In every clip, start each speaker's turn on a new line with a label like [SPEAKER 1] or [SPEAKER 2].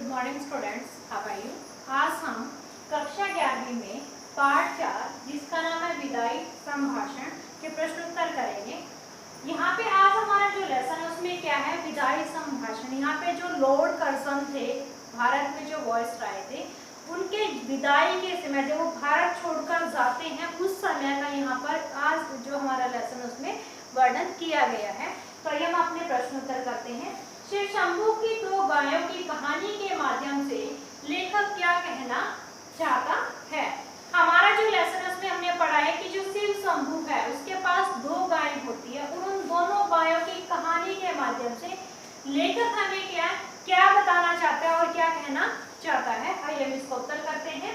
[SPEAKER 1] Morning students, how are you. आज हम कक्षा 11वीं में पाठ 4 जिसका नाम है विदाई संभाषण के प्रश्न उत्तर करेंगे। यहाँ पे आज हमारा जो लेसन है उसमें क्या है, विदाई संभाषण। यहाँ पे जो लॉर्ड कर्जन थे, भारत में जो वॉइस आए थे, उनके विदाई के समय जब वो भारत छोड़कर जाते हैं उस समय का यहाँ पर आज जो हमारा लेसन उसमें वर्णन किया गया है। तो आइए हम अपने प्रश्न उत्तर करते हैं। शिव शंभू की दो गायों की कहानी के माध्यम से लेखक क्या कहना चाहता है। हमारा जो लेसन है उसमें हमने पढ़ा है कि जो शिव शंभू है उसके पास दो गाय होती है और उन दोनों गायों की कहानी के माध्यम से लेखक हमें क्या बताना चाहता है और क्या कहना चाहता है। आइए हम इसको उत्तर करते हैं।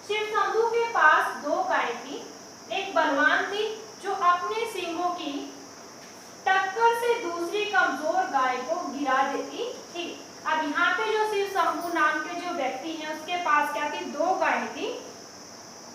[SPEAKER 1] शिव शंभू के पास दो गाय थी। एक बलवान थी जो अपने सींगों की टक्कर से दूसरी कमजोर गाय को गिरा देती थी। अब यहाँ पे जो शिव शंभू नाम के जो व्यक्ति हैं उसके पास क्या थी, दो गाय थी।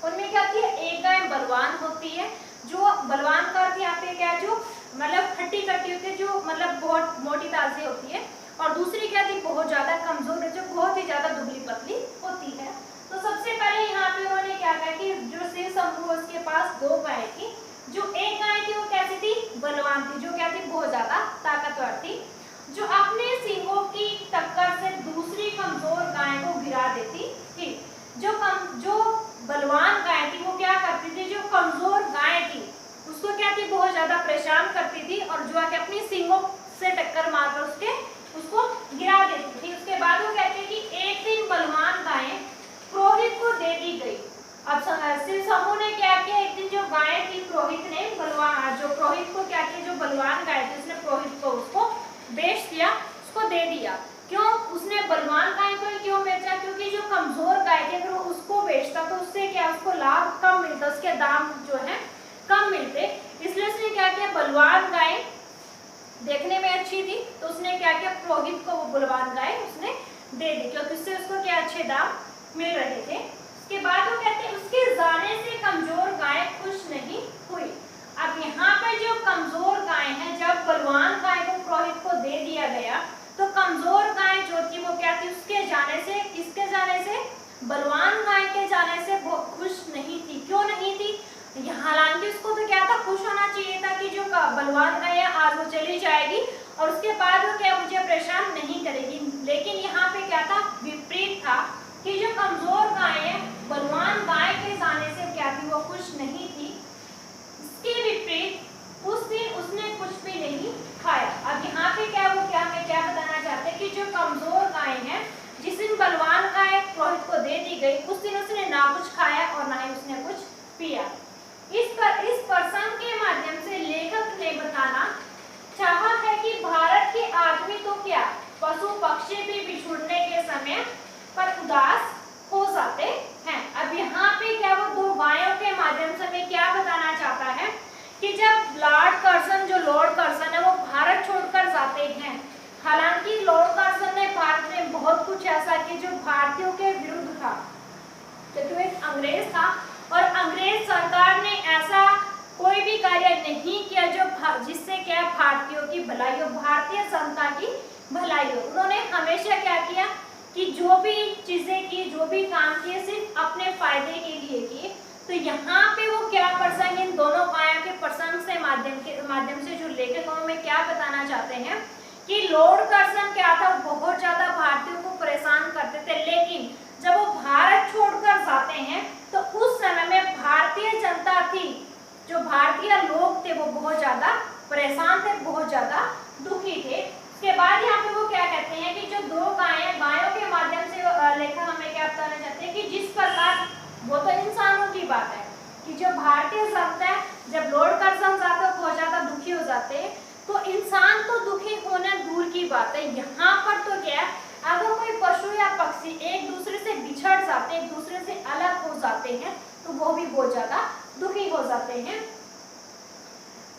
[SPEAKER 1] उनमें क्या थी, एक गाय बलवान होती है, जो बलवान का अर्थ यहाँ पे क्या है, जो मतलब खट्टी खट्टी होती है, जो मतलब बहुत मोटी ताजी होती है, और दूसरी क्या थी, बहुत ज्यादा कमजोर है, जो बहुत ही ज्यादा दुबली पतली होती है। तो सबसे पहले यहाँ पे उन्होंने क्या कहा कि जो शिव शंभू उसके पास दो गाय थी। जो एक गाय थी वो कैसी थी, बलवान थी, जो क्या थी, बहुत ज्यादा ताकतवर थी, जो अपने सींगों की टक्कर से दूसरी कमजोर गाय को गिरा देती थी। जो बलवान गाय थी वो क्या करती थी, जो कमजोर गाय थी उसको क्या थी, बहुत ज्यादा परेशान करती थी और जो आके अपनी सींगों से टक्कर मारकर उसको गिरा देती थी। उसके बाद वो कहते हैं कि एक दिन बलवान गाय पुरोहित को दे दी गई। अब शिव शंभू ने क्या किया, एक दिन जो गाय थी पुरोहित ने बलवान, जो पुरोहित को क्या किया, जो बलवान गाय थी उसने पुरोहित को उसको बेच दिया, उसको दे दिया। क्यों उसने बलवान गाय को क्यों बेचा, क्योंकि जो कमजोर गाय थी अगर वो उसको बेचता तो उससे क्या, उसको लाभ कम मिलता, उसके दाम जो है कम मिलते। इसलिए उसने क्या किया, बलवान गाय देखने में अच्छी थी तो उसने क्या किया, पुरोहित को वो बलवान गाय उसने दे दी, क्योंकि उससे उसको क्या अच्छे दाम मिल रहे थे। उसके बाद वो कहते हैं उसके जाने से कमजोर गाय खुश नहीं हुई। अब यहाँ पर जो कमजोर गाय है, जब बलवान गाय को पुरोहित को दे दिया गया तो कमजोर गाय जो थी वो क्या थी, उसके जाने से, किसके जाने से, बलवान गाय के जाने से वो खुश नहीं थी। क्यों नहीं थी, हालांकि उसको तो क्या था, खुश होना चाहिए था कि जो बलवान गाय है आज वो चली जाएगी और उसके बाद वो क्या मुझे परेशान नहीं करेगी। लेकिन यहाँ पे क्या था, विपरीत था कि जो कमजोर गाय है बलवान गाय के जाने से क्या थी, वो खुश नहीं थी। इसके विपरीत उस दिन उसने कुछ भी नहीं खाया। अब यहाँ पे क्या हमें क्या बताना चाहते हैं कि जो कमजोर गाय है, जिस दिन बलवान गाय पुरोहित को दे दी गई उस दिन उसने ना कुछ खाया और ना ही उसने कुछ पिया। इस प्रसंग के माध्यम से लेखक ने बताना चाहा है कि भारत के आदमी तो क्या, पशु पक्षी भी बिछुड़ने के समय पर उदास हो जाते हैं। अब यहाँ पे क्या, वो दो गायों के माध्यम से हमें क्या बताना चाहता है कि जब लॉर्ड कर्जन है वो भारत छोड़कर जाते हैं। हालांकि लॉर्ड कर्जन ने भारत में बहुत कुछ ऐसा किया जो भारतीयों के विरुद्ध था, क्योंकि वो एक अंग्रेज था और अंग्रेज सरकार ने ऐसा कोई भी कार्य नहीं किया जो जिससे क्या भारतीयों की भलाई हो, भारतीय जनता की भलाई हो। उन्होंने हमेशा क्या किया कि जो भी चीजें की, जो भी काम किए सिर्फ अपने फायदे के लिए किए। तो यहाँ पे वो क्या प्रसंग, इन दोनों गायों के प्रसंग से माध्यम से जो लेखक हमें क्या बताना चाहते हैं कि लॉर्ड कर्जन क्या था, बहुत ज्यादा भारतीयों को परेशान करते थे, लेकिन जब वो भारत छोड़कर जाते हैं तो उस समय में भारतीय जनता थी, जो भारतीय लोग थे वो बहुत ज्यादा परेशान थे, बहुत ज्यादा दुखी थे। उसके बाद यहाँ पे वो क्या कहते हैं कि जो दो गायों के माध्यम से लेखक हमें क्या बताना चाहते हैं कि जिस प्रकार, वो तो इंसानों की बात है कि जो भारतीय जनता है जब लॉर्ड कर्जन जाते हैं बहुत ज्यादा दुखी हो जाते हैं, तो इंसान तो दुखी होना दूर की बात है, यहाँ पर तो क्या है, अगर कोई पशु या पक्षी एक दूसरे से बिछड़ जाते, एक दूसरे से अलग हो जाते हैं तो वो भी बहुत ज्यादा दुखी हो जाते हैं।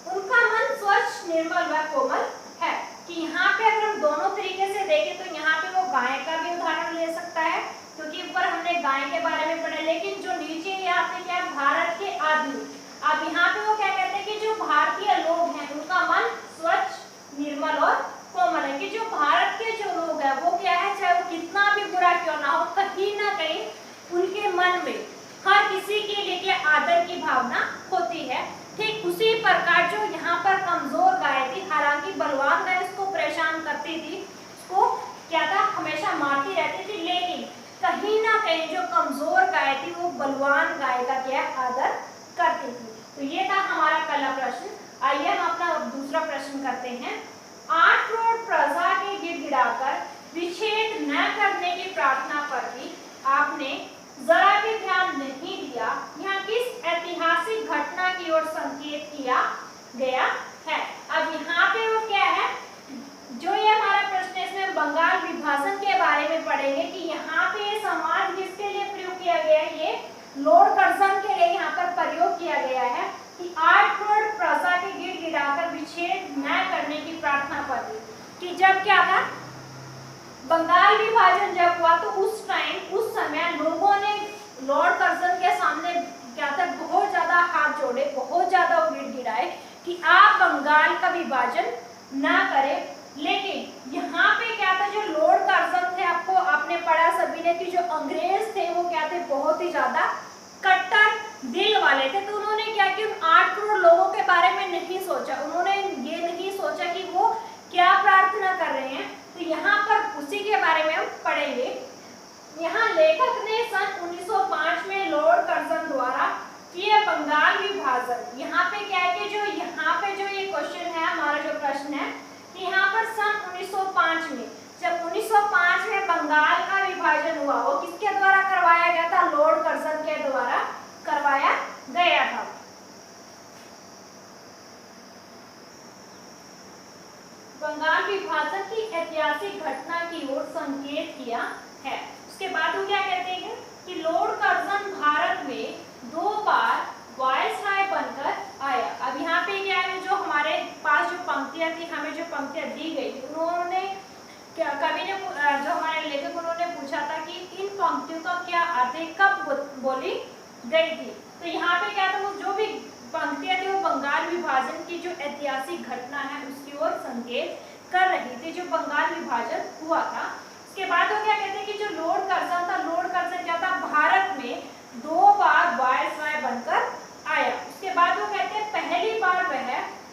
[SPEAKER 1] उनका मन स्वच्छ, निर्मल व कोमल है। कि यहाँ पे अगर हम दोनों तरीके से देखें तो यहाँ पे वो गाय का भी उदाहरण ले सकता है, क्योंकि ऊपर हमने गाय के बारे में पढ़ा, लेकिन जो नीचे यहाँ पे क्या, भारत के आदमी। अब यहाँ पे वो क्या कहते हैं कि जो भारतीय लोग हैं उनका मन स्वच्छ, निर्मल और कोमल है, कि जो भारत के जो लोग हैं वो क्या है, चाहे वो कितना भी बुरा करती थी उसको क्या था, हमेशा मारती रहती थी, लेकिन कहीं ना कहीं जो कमजोर गाय थी वो बलवान गाय का क्या आदर करती थी। तो ये था हमारा पहला प्रश्न। आइए हम अपना दूसरा प्रश्न करते हैं। 8 करोड़ प्रजा के गिड़गिड़ाकर विच्छेद न करने की प्रार्थना पर भी आपने जरा भी ध्यान नहीं दिया। यहाँ किस ऐतिहासिक घटना की ओर संकेत किया गया है? अब यहाँ पे वो क्या है, जो ये हमारा प्रश्न है इसमें बंगाल विभाजन के बारे में पढ़ेंगे कि यहाँ पे ये समाज किसके लिए प्रयोग किया गया है, ये लॉर्ड कर्जन के लिए यहाँ पर प्रयोग किया गया है कि 8 करोड़ प्रजा के गिड़गिड़ाकर विच्छेद न करने की प्रार्थना पर भी। कि जब क्या था, बंगाल विभाजन जब हुआ तो उस टाइम उस समय लोगों ने लॉर्ड कर्जन के सामने क्या था, बहुत ज्यादा हाथ जोड़े, बहुत ज्यादा गिड़गिड़ाए कि आप बंगाल का विभाजन ना करें। लेकिन यहाँ पे क्या था, जो लॉर्ड कर्जन थे, आपने पढ़ा सभी ने कि जो अंग्रेज थे वो क्या थे, बहुत ही ज्यादा कट्टर दिल वाले थे। तो उन्होंने क्या किया, 8 करोड़ लोगों के बारे में नहीं सोचा, उन्होंने ये नहीं सोचा कि वो क्या प्रार्थना कर रहे हैं। तो यहाँ पर उसी के बारे में हम पढ़ेंगे। यहाँ लेखक ने सन 1905 में लॉर्ड कर्जन द्वारा किए बंगाल विभाजन, यहाँ पे क्या है कि जो यहाँ पे जो ये क्वेश्चन है, हमारा जो प्रश्न है कि यहाँ पर सन 1905 में, जब 1905 में बंगाल का विभाजन हुआ, वो किसके द्वारा करवाया गया था, लॉर्ड कर्जन के द्वारा करवाया गया था। बंगाल विभाजन की ऐतिहासिक घटना की ओर संकेत किया है। उसके बाद वो क्या कहते हैं कि लॉर्ड कर्जन भारत में 2 बार वायसराय बनकर आया। अब यहाँ पे क्या है, जो हमारे पास जो पंक्तियां थी, हमें जो पंक्तियां दी गई थी, उन्होंने कवि ने, जो हमारे लेखक, उन्होंने पूछा था कि इन पंक्तियों का क्या अर्थ है, कब बोली गई थी। तो यहाँ पे क्या था, वो जो भी पंक्तियां थी वो बंगाल विभाजन की जो ऐतिहासिक घटना है उसकी ओर संकेत कर रही थी, जो बंगाल विभाजन हुआ था। उसके बाद वो क्या कहते हैं कि जो लॉर्ड कर्जन था, लॉर्ड कर्जन क्या था, भारत में 2 बार वायसराय बनकर आया। उसके बाद वो कहते हैं पहली बार वह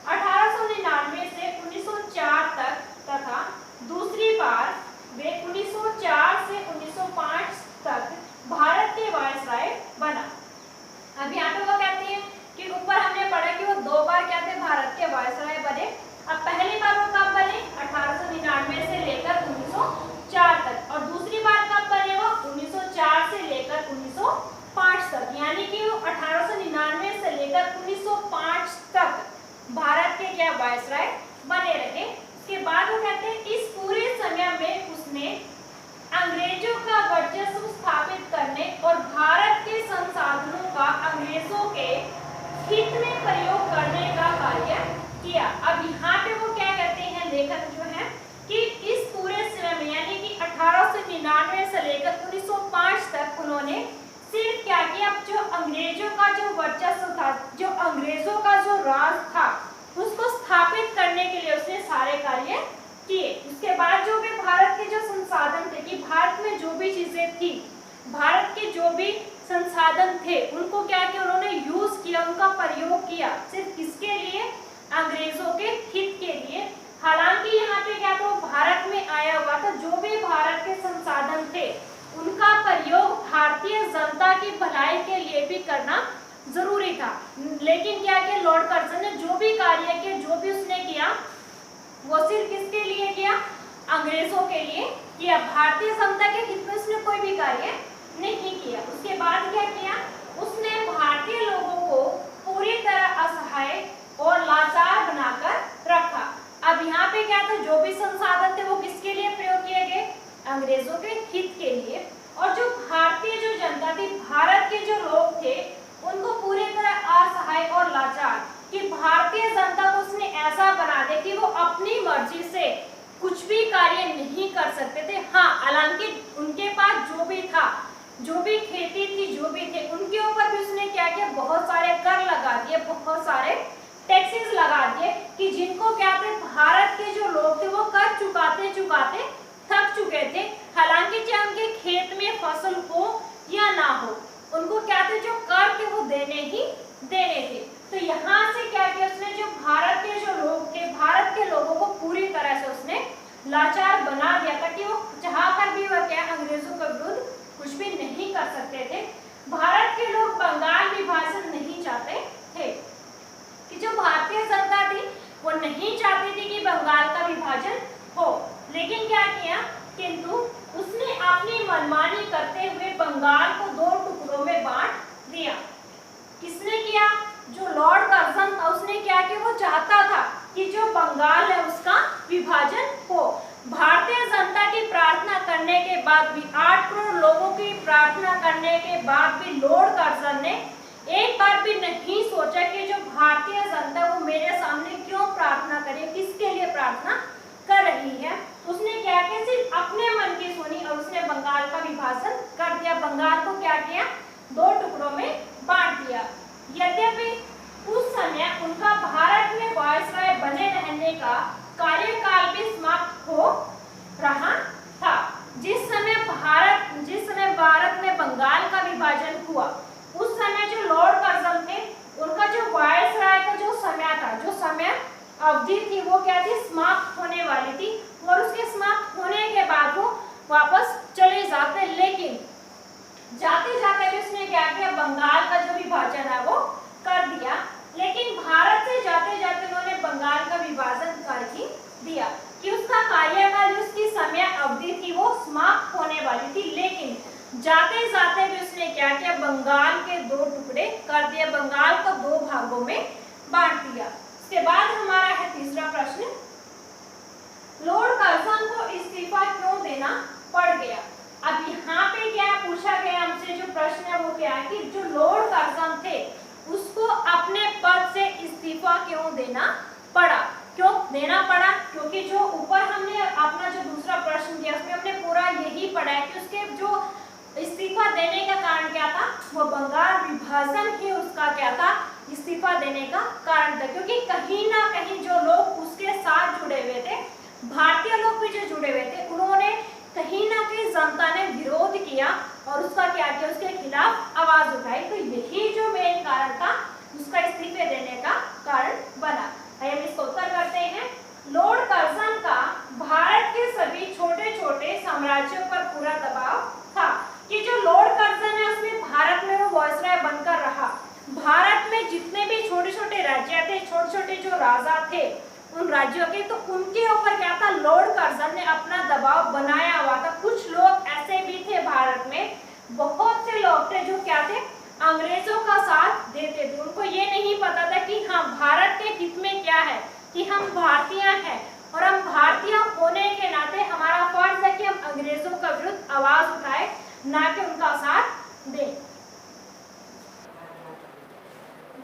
[SPEAKER 1] 1899 से 1904 तक तथा दूसरी बार वे 1904 से 1905 तक भारत के वायसराय बना। अब यहाँ पे वो कहते हैं कि ऊपर हमने पढ़ा कि वो 2 बार क्या थे, भारत के वायसराय बने। अब पहली बार वो कब बने, 1899 से लेकर 1904 तक, और दूसरी बार कब बने, वो 1904 से लेकर 1905 तक, यानी कि वो 1899 से लेकर 1905 तक भारत के क्या वायसराय बने रहे। उसके बाद वो कहते हैं इस पूरे समय में उसने अंग्रेजों का वर्चस्व स्थापित करने और भारत के संसाधनों का अंग्रेजों के हित में प्रयोग करने का कार्य किया। अब यहाँ पे वो क्या कहते हैं लेखक जो है कि इस पूरे समय में, यानी कि 1899 से लेकर 1905 तक उन्होंने सिर्फ क्या किया, जो अंग्रेजों का जो वर्चस्व था, जो अंग्रेजों का जो राज था, उसको स्थापित करने के लिए उसने सारे कार्य किए। उसके बाद जो भी भारत के जो संसाधन थे, कि भारत में जो भी चीजें थी, भारत के जो भी संसाधन थे, उनको क्या किया, उन्होंने यूज किया, उनका प्रयोग किया, सिर्फ किसके लिए, अंग्रेजों के हित के लिए। हालांकि यहाँ पे क्या था, भारत में आया हुआ था, जो भी भारत के संसाधन थे उनका प्रयोग भारतीय जनता की भलाई के लिए भी करना जरूरी था। लेकिन क्या किया, लॉर्ड कर्जन ने जो भी कार्य किया, जो भी उसने किया, वो सिर्फ किसके लिए किया, अंग्रेजों के लिए किया, भारतीय जनता के हित में उसने कोई भी कार्य नहीं किया। उसके बाद क्या किया, उसने भारतीय लोगों को पूरी तरह असहाय और लाचार बनाकर रखा। अब यहाँ पे क्या था, जो भी संसाधन थे वो किसके लिए प्रयोग किए गए, अंग्रेजों के हित के लिए। और जो भारतीय जो जनता थी, भारत के जो लोग थे, उनको पूरी तरह असहाय और लाचार, कि भारतीय जनता को उसने ऐसा बना दे कि वो अपनी मर्जी से कुछ भी कार्य नहीं कर सकते थे। हाँ, हालांकि उनके पास जो भी था, जो भी खेती थी, जो भी थे, उनके ऊपर भी उसने क्या किया, बहुत सारे कर लगा दिए, बहुत सारे टैक्सेस लगा दिए, कि जिनको क्या थे, भारत के जो लोग थे वो कर चुकाते चुकाते थक चुके थे। हालांकि चाहे उनके खेत में फसल हो या ना हो, उनको क्या थे, जो कर थे वो देने ही देने थे। तो यहाँ से क्या किया उसने, जो भारत के जो लोग थे, भारत के लोगों को पूरी तरह से उसने लाचार बना दिया था कि वो चाह कर भी वह क्या अंग्रेजों के विरुद्ध कुछ भी नहीं कर सकते थे। भारत के लोग बंगाल विभाजन नहीं चाहते थे, कि जो भारतीय जनता थी वो नहीं चाहती थी कि बंगाल का विभाजन हो, लेकिन क्या किया, किंतु उसने अपनी मनमानी करते हुए बंगाल को 2 टुकड़ों में बांट दिया। किसने किया? जो लॉर्ड कर्जन था उसने क्या किया, वो चाहता था कि जो बंगाल है उसका विभाजन हो। भारतीय जनता की प्रार्थना करने के बाद भी, 8 करोड़ लोगों की प्रार्थना करने के बाद भी लॉर्ड कर्जन ने एक बार भी नहीं सोचा कि जो भारतीय जनता वो मेरे सामने क्यों प्रार्थना करे, किसके लिए प्रार्थना कर रही है। उसने क्या किया, सिर्फ अपने मन की सुनी और उसने बंगाल का विभाजन कर दिया। बंगाल को क्या किया, 2 टुकड़ों में बांट दिया। यद्यपि उस समय उनका भारत में वायसराय बने रहने का कार्यकाल भी समाप्त हो रहा था। जिस समय भारत में बंगाल का विभाजन हुआ, उस समय जो लॉर्ड कर्जन थे उनका जो वायसराय का जो समय था, जो समय अवधि थी, वो क्या थी, समाप्त होने वाली थी। और उसके समाप्त होने के बाद वो वापस चले जाते, लेकिन जाते जाते भी उसने क्या किया, बंगाल का जो विभाजन है वो कर दिया। लेकिन भारत से जाते जाते उन्होंने बंगाल का विभाजन कर ही दिया कि उसका कार्यकाल, उसकी समय अवधि थी वो समाप्त होने वाली थी। लेकिन जाते जाते भी उसने क्या किया, बंगाल के 2 टुकड़े कर दिए, बंगाल को 2 भागों में बांट दिया। इसके बाद हमारा है तीसरा प्रश्न, लॉर्ड कर्जन को इस्तीफा क्यों देना पड़ गया। अब यहाँ पे क्या पूछा गया हमसे, जो प्रश्न है वो क्या है कि जो लॉर्ड कर्जन थे उसको अपने पद से इस्तीफा क्यों देना पड़ा। क्यों देना पड़ा, क्योंकि जो ऊपर हमने अपना जो दूसरा प्रश्न दिया उसमें हमने पूरा यही पढ़ा है कि उसके जो इस्तीफा देने का कारण क्या था, वो बंगाल विभाजन ही उसका क्या था, इस्तीफा देने का कारण था। क्योंकि कहीं ना कहीं जो लोग उसके साथ जुड़े हुए थे, भारतीय लोग भी जो जुड़े हुए थे, उन्होंने कहीं ना कहीं जनता ने विरोध किया और उसका क्या किया, उसके खिलाफ आवाज उठाई। तो यही जो मेन कारण था उसका इस्तीफे देने का कारण बना। हम इसको उत्तर करते हैं। लॉर्ड कर्जन का भारत के सभी छोटे छोटे साम्राज्यों पर पूरा दबाव था, कि जो लॉर्ड कर्जन है उसमें भारत में वो वायसराय बनकर रहा। भारत में जितने भी छोटे छोटे राज्य थे, छोटे छोटे जो राजा थे उन राज्यों के, तो उनके ऊपर क्या था, लॉर्ड कर्जन ने अपना दबाव बनाया हुआ था। कुछ लोग ऐसे भी थे भारत में, बहुत से लोग थे जो क्या थे, अंग्रेजों का साथ देते थे। उनको ये नहीं पता था कि हाँ, भारत के हित में क्या है, कि हम भारतीय हैं और हम भारतीय होने के नाते हमारा फर्ज है कि हम अंग्रेजों का विरुद्ध आवाज उठाए, ना कि उनका साथ दें।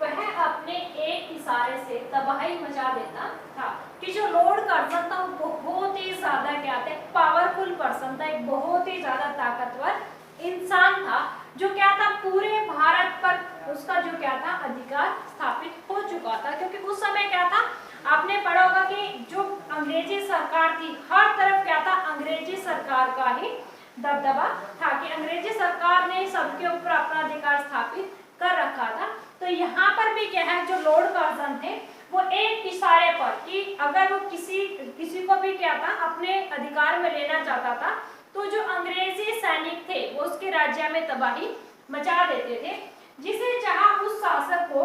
[SPEAKER 1] वह अपने एक इशारे से तबाही मचा देता था, कि जो लॉर्ड कर्जन था वो बहुत ही ज्यादा क्या थे, पावरफुल पर्सन था, एक बहुत ही ज्यादा ताकतवर इंसान था, जो क्या था, पूरे भारत पर उसका जो क्या था, अधिकार स्थापित हो चुका था। क्योंकि उस समय क्या था, आपने पढ़ा होगा कि जो अंग्रेजी सरकार थी, हर तरफ क्या था, अंग्रेजी सरकार का ही दबदबा था, कि अंग्रेजी सरकार ने सबके ऊपर अपना अधिकार स्थापित कर रखा था। तो यहाँ पर भी क्या है, जो लॉर्ड कर्जन थे वो एक इशारे पर, कि अगर वो किसी को भी क्या था, अपने अधिकार में लेना चाहता था, तो जो अंग्रेजी सैनिक थे वो उसके राज्य में तबाही मचा देते थे, जिसे चाहा उस शासक को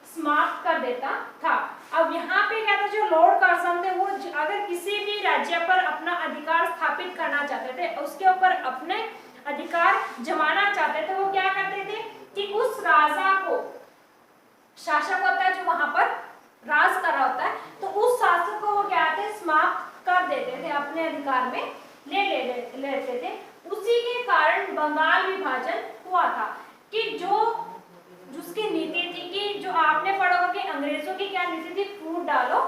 [SPEAKER 1] समाप्त कर देता था। अब यहाँ पे क्या था, जो लॉर्ड कर्जन थे वो अगर किसी भी राज्य पर अपना अधिकार स्थापित करना चाहते थे, उसके ऊपर अपने अधिकार जमाना चाहते थे, वो क्या करते थे कि उस राजा को, शासक होता है जो वहां पर राज कर रहा होता है, तो उस शासक को वो क्या थे, समाप्त कर देते थे, अपने अधिकार में लेते थे। उसी के कारण बंगाल विभाजन हुआ था, कि जो जिसकी नीति थी, कि जो आपने पढ़ा होगा कि अंग्रेजों की क्या नीति थी, फूट डालो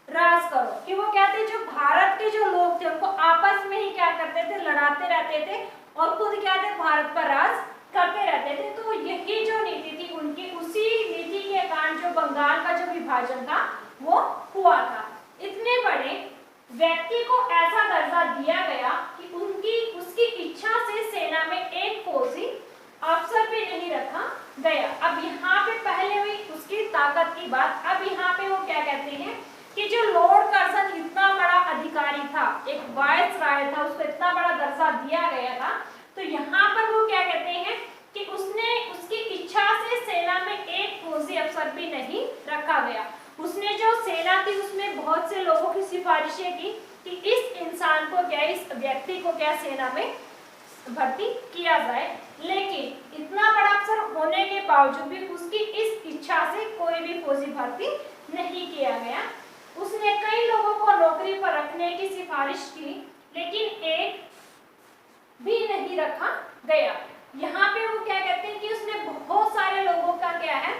[SPEAKER 1] राज करो, कि वो क्या थे, जो भारत के जो लोग थे उनको आपस में ही क्या करते थे, लड़ाते रहते थे और खुद क्या थे, भारत पर राज करते रहते थे। तो यही जो नीति थी उनकी, उसी नीति के कारण जो बंगाल का जो विभाजन था वो हुआ था। इतने बड़े व्यक्ति को ऐसा दर्जा दिया गया कि उसकी इच्छा से सेना में एक फौजी अफसर भी नहीं रखा गया। अब यहाँ पे पहले हुई उसकी ताकत की बात, अब यहाँ पे वो क्या कहते हैं कि जो लॉर्ड कर्जन इतना बड़ा अधिकारी था, एक वायस राय था, उसको इतना बड़ा दर्जा दिया गया था। तो यहाँ पर वो क्या कहते हैं कि उसने उसकी इच्छा से सेना में एक फौजी अफसर भी नहीं रखा गया। उसने जो सेना थी उसमें बहुत से लोगों की सिफारिशें की कि इस इंसान को क्या, इस व्यक्ति को क्या सेना में भर्ती किया जाए, लेकिन इतना बड़ा अफसर होने के बावजूद भी उसकी इस इच्छा से कोई भी फौजी भर्ती नहीं किया गया। उसने कई लोगों को नौकरी पर रखने की सिफारिश की, लेकिन एक भी नहीं रखा गया। यहाँ पे वो क्या कहते हैं कि उसने बहुत सारे लोगों का क्या है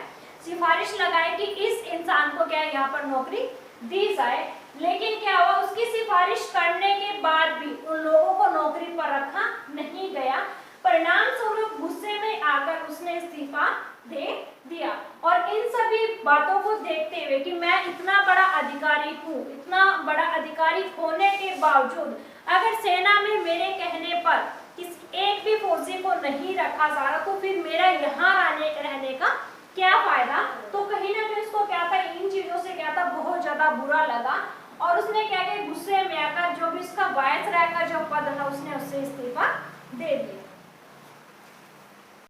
[SPEAKER 1] सिफारिश लगाई कि इस इंसान को क्या यहाँ पर नौकरी दी जाए, लेकिन क्या हुआ, उसकी सिफारिश करने के बाद भी उन लोगों को नौकरी पर रखा नहीं गया। परिणाम स्वरूप गुस्से में आकर उसने इस्तीफा दे दिया। और इन सभी बातों को देखते हुए कि मैं इतना बड़ा अधिकारी हूँ, इतना बड़ा अधिकारी होने के बावजूद अगर सेना में मेरे कहने पर किसी एक भी फौजी को नहीं रखा जा रहा, तो फिर मेरा यहाँ रहने का क्या फायदा। तो कहीं ना कहीं उसको क्या था, इन चीजों से क्या था, बहुत ज्यादा बुरा लगा और उसने क्या किया, गुस्से में आकर जो भी उसका वायसराय का जो पद है उसने उससे इस्तीफा दे दिया।